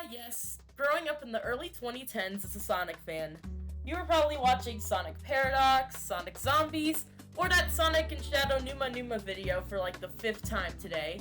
Yes, growing up in the early 2010s as a Sonic fan, you were probably watching Sonic Paradox, Sonic Zombies, or that Sonic and Shadow Numa Numa video for like the 5th time today.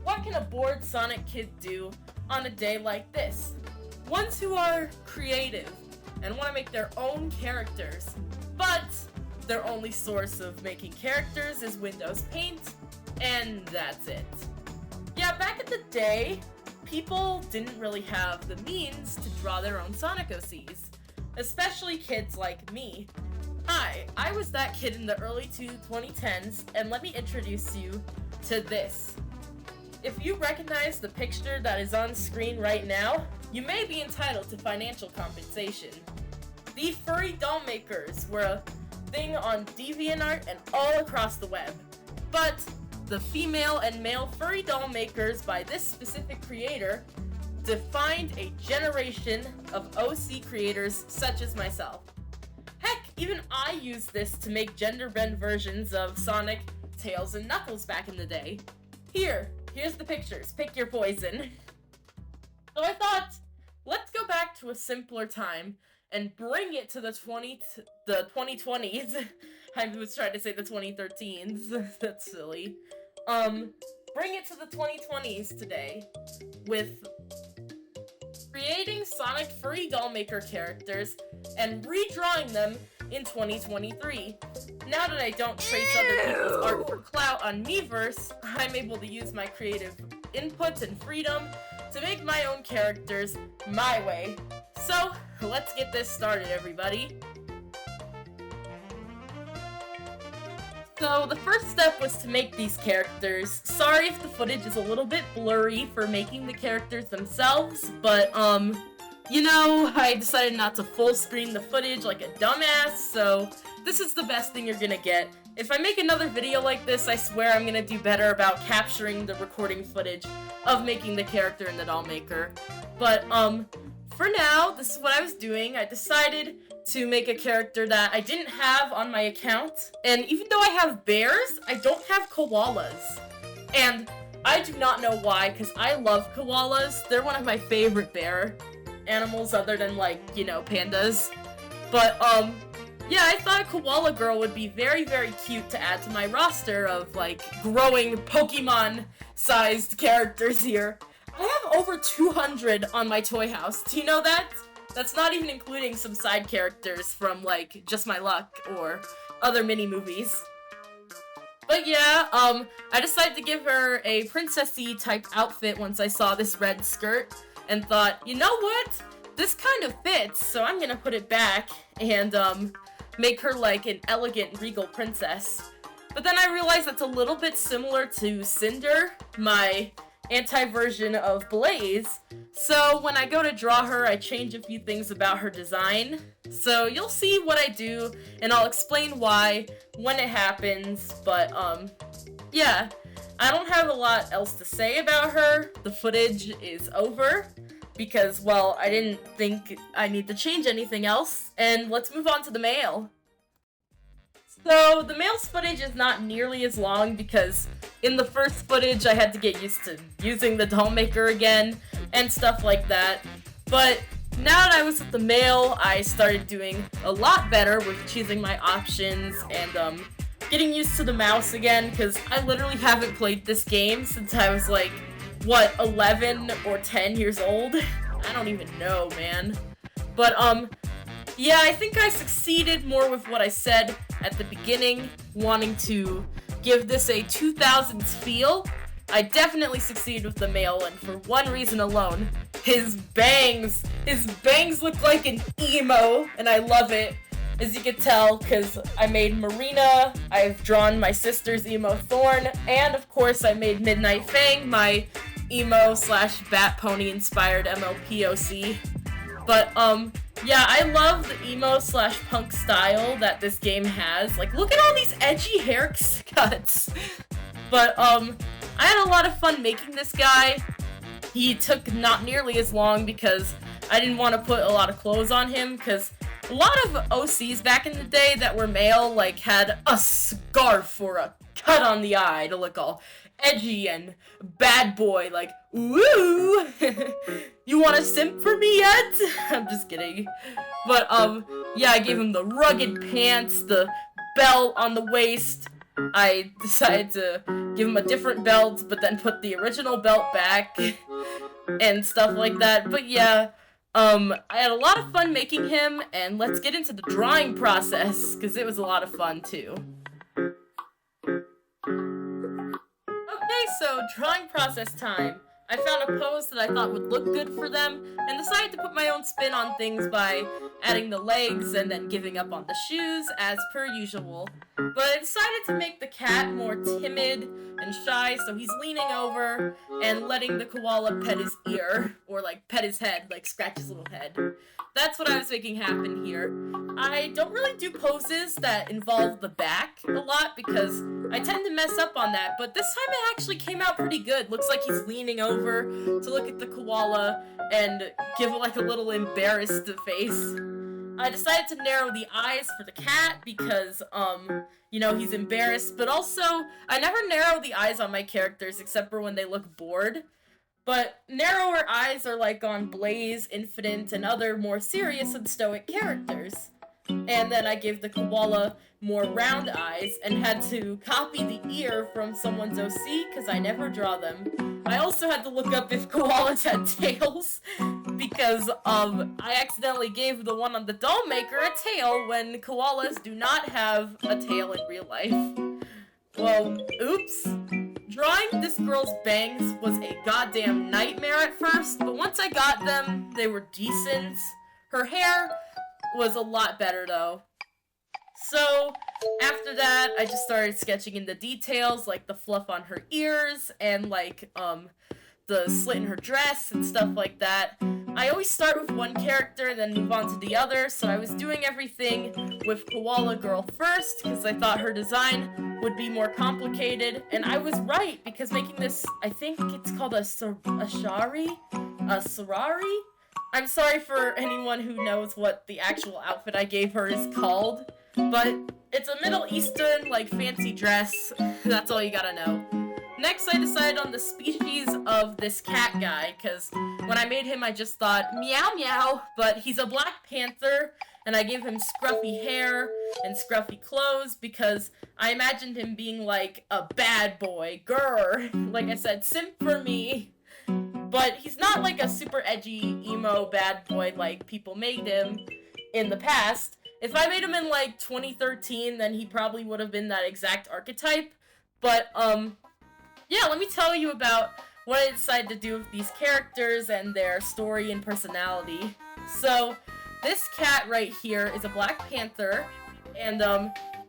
What can a bored Sonic kid do on a day like this? Ones who are creative and want to make their own characters, but their only source of making characters is Windows Paint, and that's it. Yeah, back in the day, people didn't really have the means to draw their own Sonic OCs, especially kids like me. Hi, I was that kid in the early 2010s, and let me introduce you to this. If you recognize the picture that is on screen right now, you may be entitled to financial compensation. The Furry Dollmakers were a thing on DeviantArt and all across the web, but the female and male furry doll makers by this specific creator defined a generation of OC creators such as myself. Heck, even I used this to make gender-bend versions of Sonic, Tails, and Knuckles back in the day. Here's the pictures. Pick your poison. So I thought, let's go back to a simpler time and bring it to the 2020s. I was trying to say the 2013s. That's silly. Bring it to the 2020s today with creating Sonic Furry Dollmaker characters and redrawing them in 2023. Now that I don't trace other people's art for clout on Miiverse, I'm able to use my creative input and freedom to make my own characters my way. So, let's get this started, everybody. So, the first step was to make these characters. Sorry if the footage is a little bit blurry for making the characters themselves, but, I decided not to full screen the footage like a dumbass, so this is the best thing you're gonna get. If I make another video like this, I swear I'm gonna do better about capturing the recording footage of making the character in the Dollmaker. But, for now, this is what I was doing. I decided to make a character that I didn't have on my account. And even though I have bears, I don't have koalas. And I do not know why, because I love koalas. They're one of my favorite bear animals other than, pandas. But, yeah, I thought Koala Girl would be very, very cute to add to my roster of, growing Pokemon-sized characters here. I have over 200 on my toy house. Do you know that? That's not even including some side characters from, Just My Luck or other mini-movies. But yeah, I decided to give her a princessy type outfit once I saw this red skirt and thought, you know what? This kind of fits, so I'm gonna put it back and, make her an elegant, regal princess. But then I realized that's a little bit similar to Cinder, my anti-version of Blaze, so when I go to draw her, I change a few things about her design. So you'll see what I do, and I'll explain why when it happens, but, yeah. I don't have a lot else to say about her. The footage is over, because, well, I didn't think I need to change anything else, and let's move on to the male. So, the male's footage is not nearly as long because in the first footage I had to get used to using the Dollmaker again and stuff like that. But now that I was with the male, I started doing a lot better with choosing my options and getting used to the mouse again because I literally haven't played this game since I was 11 or 10 years old? I don't even know, man. But, yeah, I think I succeeded more with what I said at the beginning, wanting to give this a 2000s feel. I definitely succeeded with the male, and for one reason alone, his bangs. His bangs look like an emo, and I love it, as you can tell, because I made Marina, I've drawn my sister's emo Thorn, and of course I made Midnight Fang, my emo/Bat Pony inspired MLPOC. But, yeah, I love the emo/punk style that this game has. Look at all these edgy haircuts. But, I had a lot of fun making this guy. He took not nearly as long because I didn't want to put a lot of clothes on him, because a lot of OCs back in the day that were male, had a scarf or a cut on the eye to look all edgy and bad boy, woo! You wanna simp for me yet? I'm just kidding. But, yeah, I gave him the rugged pants, the belt on the waist. I decided to give him a different belt, but then put the original belt back, and stuff like that. But yeah, I had a lot of fun making him, and let's get into the drawing process, because it was a lot of fun, too. Okay, so drawing process time. I found a pose that I thought would look good for them, and decided to put my own spin on things by adding the legs and then giving up on the shoes, as per usual. But I decided to make the cat more timid and shy, so he's leaning over and letting the koala pet his ear, or like pet his head, like scratch his little head. That's what I was making happen here. I don't really do poses that involve the back a lot because I tend to mess up on that, but this time it actually came out pretty good. Looks like he's leaning over to look at the koala and give like a little embarrassed face. I decided to narrow the eyes for the cat because, you know, he's embarrassed, but also I never narrow the eyes on my characters except for when they look bored. But narrower eyes are like on Blaze, Infinite, and other more serious and stoic characters. And then I gave the koala more round eyes and had to copy the ear from someone's OC because I never draw them. I also had to look up if koalas had tails because I accidentally gave the one on the Dollmaker a tail when koalas do not have a tail in real life. Well, oops. Drawing this girl's bangs was a goddamn nightmare at first, but once I got them, they were decent. Her hair was a lot better though. So, after that, I just started sketching in the details, like the fluff on her ears, and like, the slit in her dress, and stuff like that. I always start with one character and then move on to the other, so I was doing everything with Koala Girl first, because I thought her design would be more complicated, and I was right, because making this, I think it's called a sarari? I'm sorry for anyone who knows what the actual outfit I gave her is called, but it's a Middle Eastern, like, fancy dress. That's all you gotta know. Next, I decided on the species of this cat guy, because when I made him, I just thought, meow meow, but he's a black panther, and I gave him scruffy hair and scruffy clothes, because I imagined him being, like, a bad boy, grr, like I said, simp for me. But he's not like a super edgy, emo bad boy like people made him in the past. If I made him in like 2013, then he probably would have been that exact archetype. But, yeah, let me tell you about what I decided to do with these characters and their story and personality. So, this cat right here is a Black Panther, and,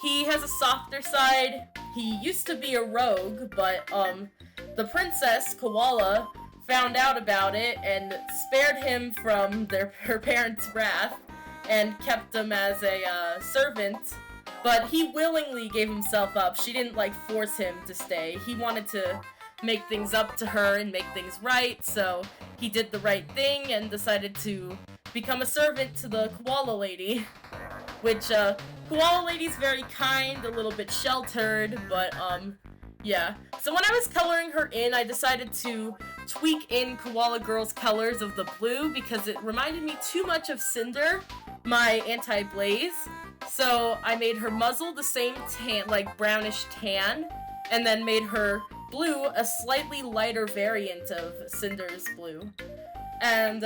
he has a softer side. He used to be a rogue, but, the princess, Koala, found out about it and spared him from her parents' wrath and kept him as a servant, but he willingly gave himself up. She didn't like force him to stay. He wanted to make things up to her and make things right, so he did the right thing and decided to become a servant to the koala lady, which koala lady's very kind, a little bit sheltered, but yeah. So when I was coloring her in, I decided to tweak in Koala Girl's colors of the blue because it reminded me too much of Cinder, my anti-blaze. So I made her muzzle the same tan, like brownish tan, and then made her blue a slightly lighter variant of Cinder's blue. And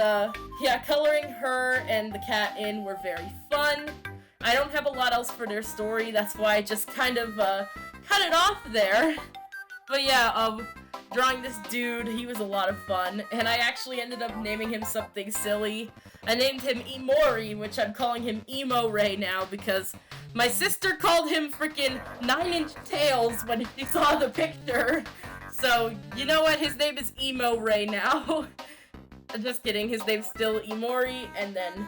yeah, coloring her and the cat in were very fun. I don't have a lot else for their story, that's why I just kind of cut it off there. But yeah, drawing this dude, he was a lot of fun, and I actually ended up naming him something silly. I named him Emori, which I'm calling him Emo Ray now, because my sister called him freaking 9-inch tails when she saw the picture. So, you know what, his name is Emo Ray now. Just kidding, his name's still Emori, and then,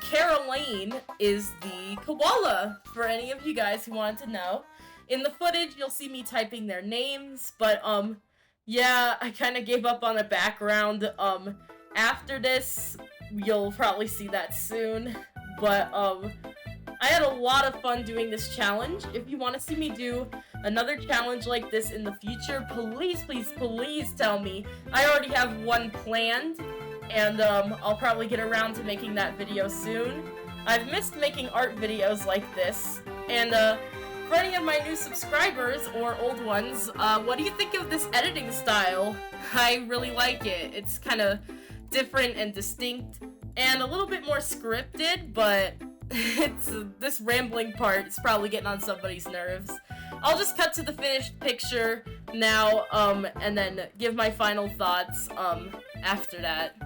Caroline is the koala, for any of you guys who wanted to know. In the footage, you'll see me typing their names, but, yeah, I kind of gave up on the background. After this, you'll probably see that soon, but, I had a lot of fun doing this challenge. If you want to see me do another challenge like this in the future, please, please, please tell me. I already have one planned, and I'll probably get around to making that video soon. I've missed making art videos like this, and for any of my new subscribers, or old ones, what do you think of this editing style? I really like it. It's kind of different and distinct, and a little bit more scripted, but it's this rambling part is probably getting on somebody's nerves. I'll just cut to the finished picture now, and then give my final thoughts, after that.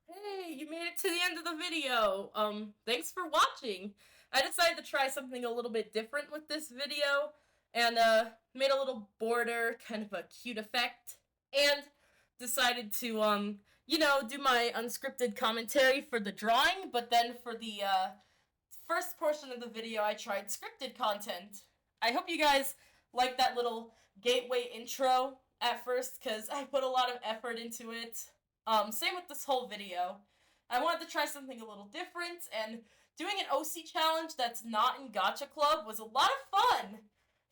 Hey, you made it to the end of the video. Thanks for watching. I decided to try something a little bit different with this video, and made a little border, kind of a cute effect, and decided to, you know, do my unscripted commentary for the drawing, but then for the, first portion of the video, I tried scripted content. I hope you guys like that little gateway intro at first, because I put a lot of effort into it. Same with this whole video. I wanted to try something a little different, and doing an OC challenge that's not in Gacha Club was a lot of fun,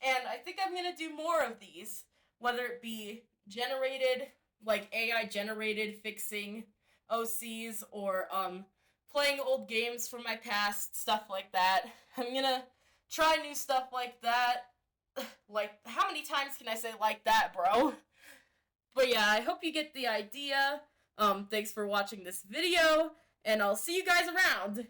and I think I'm gonna do more of these, whether it be generated, like AI generated fixing OCs, or playing old games from my past, stuff like that. I'm gonna try new stuff like that. Like, how many times can I say like that, bro? But yeah, I hope you get the idea. Thanks for watching this video, and I'll see you guys around.